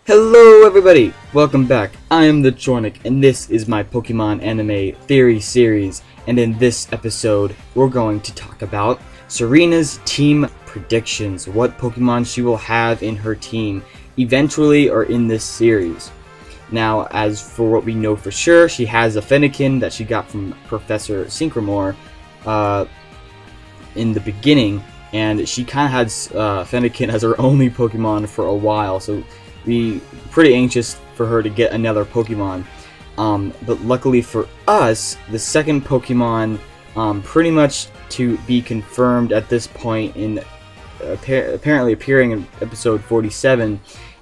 Hello everybody! Welcome back. I am the Jornik, and this is my Pokemon Anime Theory series, and in this episode, we're going to talk about Serena's team predictions, what Pokemon she will have in her team, eventually or in this series. Now, as for what we know for sure, she has a Fennekin that she got from Professor Synchromore in the beginning, and she kind of had Fennekin as her only Pokemon for a while, so we pretty anxious for her to get another Pokemon. But luckily for us, the second Pokemon pretty much to be confirmed at this point in apparently appearing in episode 47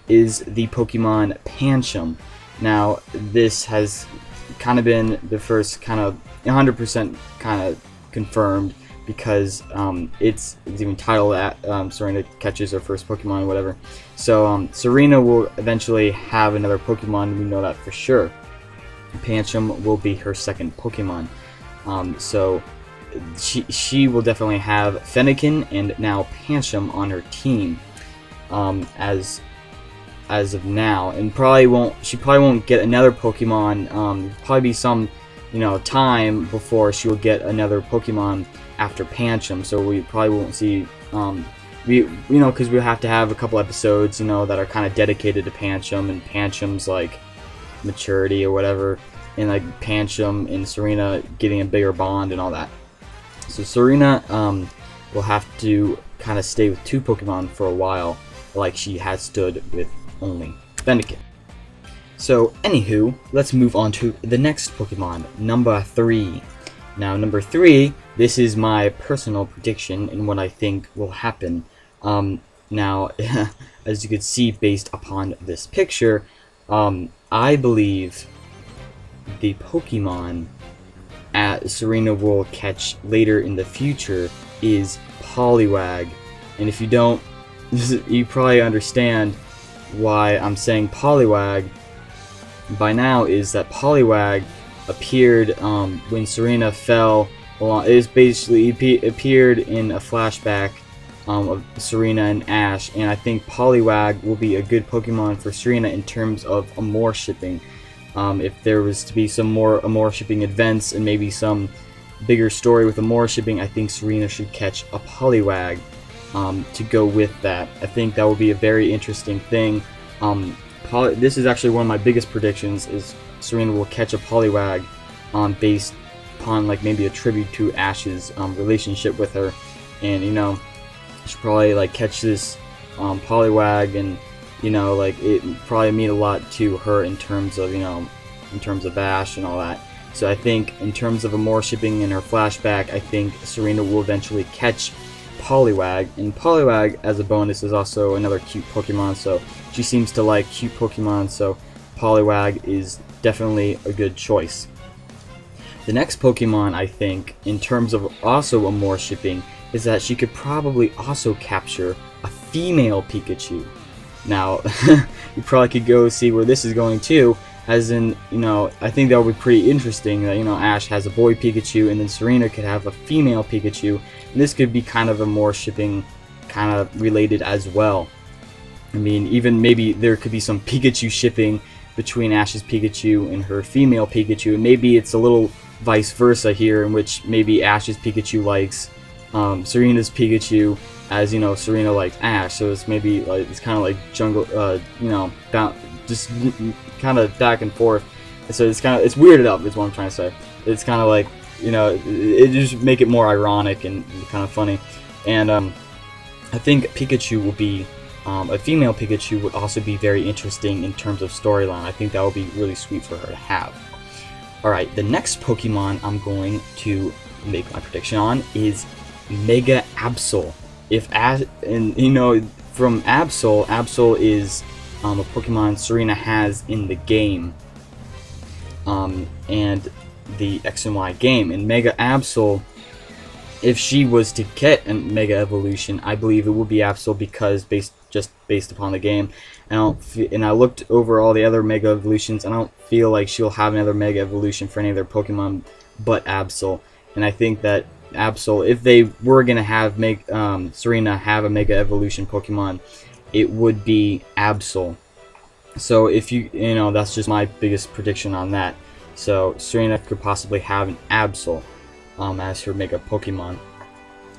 is the Pokemon Pancham. Now this has kind of been the first kind of 100% kind of confirmed, because it's even titled at Serena catches her first Pokemon, whatever. So Serena will eventually have another Pokemon, we know that for sure. Pancham will be her second Pokemon. So she will definitely have Fennekin and now Pancham on her team as of now, and she probably won't get another Pokemon. Probably be some time before she will get another Pokemon after Pancham, so we probably won't see because we'll have to have a couple episodes that are kind of dedicated to Pancham and Pancham's like maturity or whatever, and like Pancham and Serena getting a bigger bond and all that. So Serena will have to kind of stay with two Pokemon for a while, like she has stood with only Fennekin. So anywho, let's move on to the next Pokemon, number 3. Now, number 3, this is my personal prediction and what I think will happen. Now, as you can see based upon this picture, I believe the Pokemon Serena will catch later in the future is Poliwag. And if you don't, you probably understand why I'm saying Poliwag by now, is that Poliwag appeared when Serena fell. Well, it is basically appeared in a flashback of Serena and Ash, and I think Poliwag will be a good Pokemon for Serena in terms of Amore shipping. If there was to be some more Amore shipping events and maybe some bigger story with Amore shipping, I think Serena should catch a Poliwag to go with that. I think that will be a very interesting thing. This is actually one of my biggest predictions, is Serena will catch a Poliwag based upon like maybe a tribute to Ash's relationship with her, and she'll probably like catch this Poliwag, and like it probably mean a lot to her in terms of Ash and all that. So I think in terms of Amore shipping in her flashback, I think Serena will eventually catch Poliwag, and Poliwag as a bonus is also another cute Pokemon, so she seems to like cute Pokemon, so Poliwag is definitely a good choice. The next Pokemon, I think, in terms of also Amore shipping, is that she could probably also capture a female Pikachu. Now, you probably could go see where this is going too, as in, I think that would be pretty interesting that, Ash has a boy Pikachu, and then Serena could have a female Pikachu, and this could be kind of Amore shipping kind of related as well. I mean, even maybe there could be some Pikachu shipping between Ash's Pikachu and her female Pikachu, and maybe it's a little vice versa here, in which maybe Ash's Pikachu likes Serena's Pikachu, as Serena likes Ash, so it's maybe like it's kind of like jungle, just kind of back and forth. So it's weirded up, is what I'm trying to say. It's kind of like it just make it more ironic and kind of funny, and I think Pikachu will be. A female Pikachu would also be very interesting in terms of storyline. I think that would be really sweet for her to have. Alright, the next Pokemon I'm going to make my prediction on is Mega Absol. From Absol is a Pokemon Serena has in the game, and the X and Y game. And Mega Absol, if she was to get a Mega Evolution, I believe it would be Absol, because based upon the game. And I looked over all the other Mega Evolutions, and I don't feel like she'll have another Mega Evolution for any other Pokemon but Absol. And I think that Absol, if they were gonna have Serena have a Mega Evolution Pokemon, it would be Absol. So if you know, that's just my biggest prediction on that. So Serena could possibly have an Absol as her Mega Pokemon.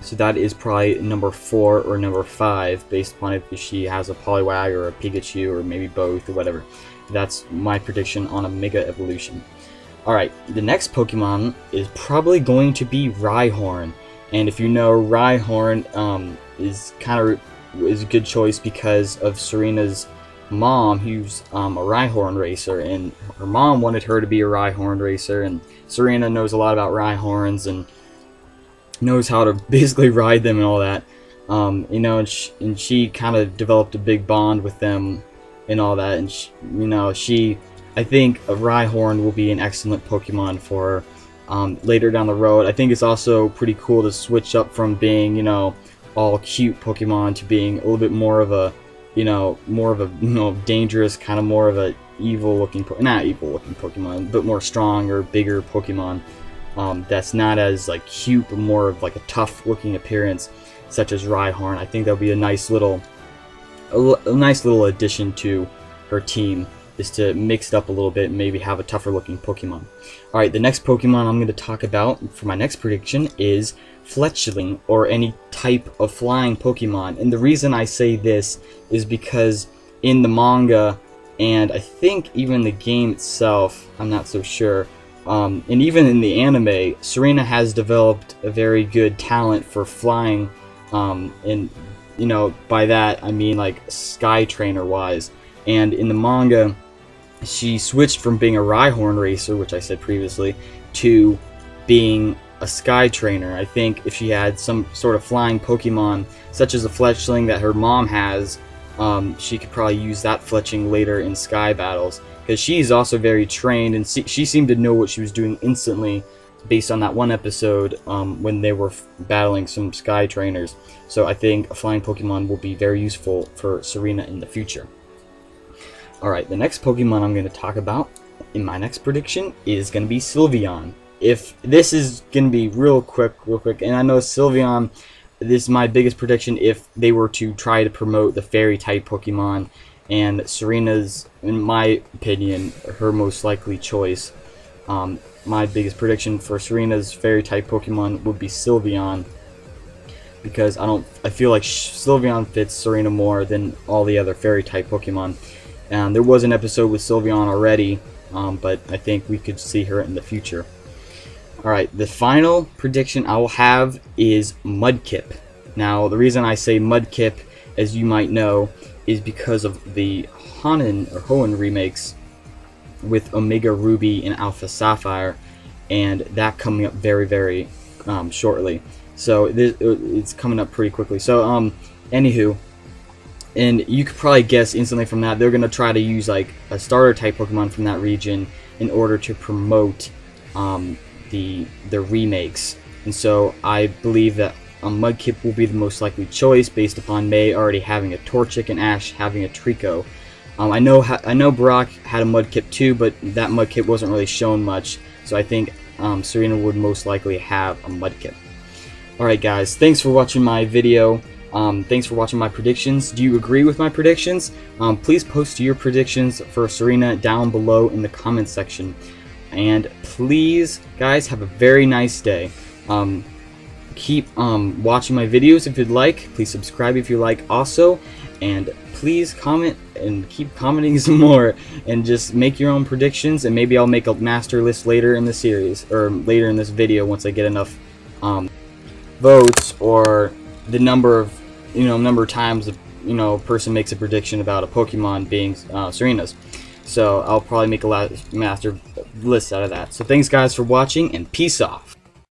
So that is probably number 4 or number 5, based upon if she has a Poliwag or a Pikachu or maybe both or whatever. That's my prediction on a Mega Evolution. Alright, the next Pokemon is probably going to be Rhyhorn. And if you know, Rhyhorn is a good choice because of Serena's mom, who's a Rhyhorn racer, and her mom wanted her to be a Rhyhorn racer, and Serena knows a lot about Rhyhorns and knows how to basically ride them and all that. You know, and she kind of developed a big bond with them and all that, and I think a Rhyhorn will be an excellent Pokemon for her later down the road. I think it's also pretty cool to switch up from being, you know, all cute Pokemon to being a little bit more of a, dangerous, kind of more of a not evil looking Pokemon, but more strong or bigger Pokemon. That's not as like cute, but more of like a tough looking appearance, such as Rhyhorn. I think that'll be a nice little addition to her team, is to mix it up a little bit and maybe have a tougher looking Pokemon. Alright, the next Pokemon I'm going to talk about for my next prediction is Fletchling, or any type of flying Pokemon. And the reason I say this is because in the manga, and I think even the game itself, I'm not so sure, and even in the anime, Serena has developed a very good talent for flying, and you know, by that I mean like Sky Trainer wise. And in the manga, she switched from being a Rhyhorn racer, which I said previously, to being a Sky Trainer. I think if she had some sort of flying Pokemon, such as a Fletchling that her mom has, she could probably use that Fletchling later in Sky battles, because she's also very trained, and she seemed to know what she was doing instantly based on that one episode when they were battling some Sky Trainers. So I think a flying Pokemon will be very useful for Serena in the future. Alright, the next Pokemon I'm going to talk about in my next prediction is going to be Sylveon. If this is going to be real quick, and I know Sylveon, this is my biggest prediction if they were to try to promote the fairy type Pokemon, and Serena's, in my opinion, her most likely choice. My biggest prediction for Serena's fairy type Pokemon would be Sylveon, because I feel like Sylveon fits Serena more than all the other fairy type Pokemon. And there was an episode with Sylveon already, but I think we could see her in the future. Alright, the final prediction I will have is Mudkip. Now, the reason I say Mudkip, as you might know, is because of the Hoenn remakes with Omega Ruby and Alpha Sapphire, and that coming up very, very shortly. So it's coming up pretty quickly. So, anywho, and you could probably guess instantly from that, they're going to try to use like a starter type Pokemon from that region in order to promote the remakes. And so I believe that Mudkip will be the most likely choice, based upon May already having a Torchic and Ash having a Trico. I know Brock had a Mudkip too, but that Mudkip wasn't really shown much, so I think Serena would most likely have a Mudkip. Alright guys, thanks for watching my video. Thanks for watching my predictions. Do you agree with my predictions? Please post your predictions for Serena down below in the comments section. And please, guys, have a very nice day. Keep watching my videos if you'd like. Please subscribe if you like also. And please comment and keep commenting some more. And just make your own predictions. And maybe I'll make a master list later in the series, or later in this video, once I get enough votes, or the number of times a person makes a prediction about a Pokemon being Serena's. So I'll probably make a master list out of that. So thanks guys for watching, and peace off.